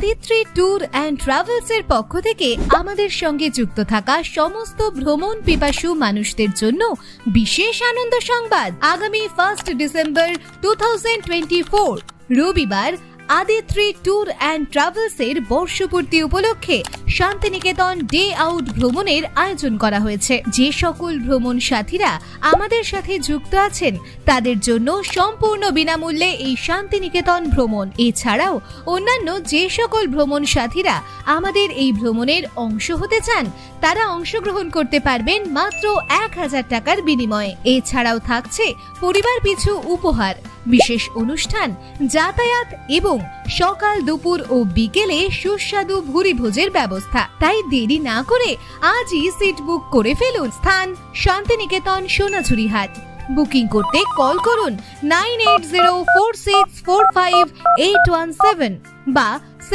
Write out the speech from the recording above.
Aditri tour and travels এর পক্ষ থেকে আমাদের সঙ্গে যুক্ত থাকা সমস্ত ভ্রমণ পিপাসু মানুষদের জন্য বিশেষ আনন্দ সংবাদ। আগামী 1 ডিসেম্বর 2024 রবিবার আদিত্রি ট্যুর অ্যান্ড ট্রাভেলস এর বর্ষপূর্তি উপলক্ষে শান্তিনিকেতন ডে আউট ভ্রমণের আয়োজন করা হয়েছে। যে সকল ভ্রমণ সাথীরা আমাদের সাথে যুক্ত আছেন তাদের জন্য সম্পূর্ণ বিনামূল্যে এই শান্তিনিকেতন ভ্রমণ। এছাড়াও অন্যান্য যে সকল ভ্রমণ সাথীরা আমাদের এই ভ্রমণের অংশ হতে চান তারা অংশগ্রহণ করতে পারবেন মাত্র 1000 টাকার বিনিময়ে। এছাড়াও থাকছে পরিবার পিছু উপহার, বিশেষ অনুষ্ঠান, যাতায়াত এবং সকাল, দুপুর ও বিকেলে সুস্বাদু ভুরিভোজের ব্যবস্থা। তাই দেরি না করে আজই সিট বুক করে ফেলুন। স্থান শান্তিনিকেতন সোনাঝুরিহাট। বুকিং করতে কল করুন 9804645817 বা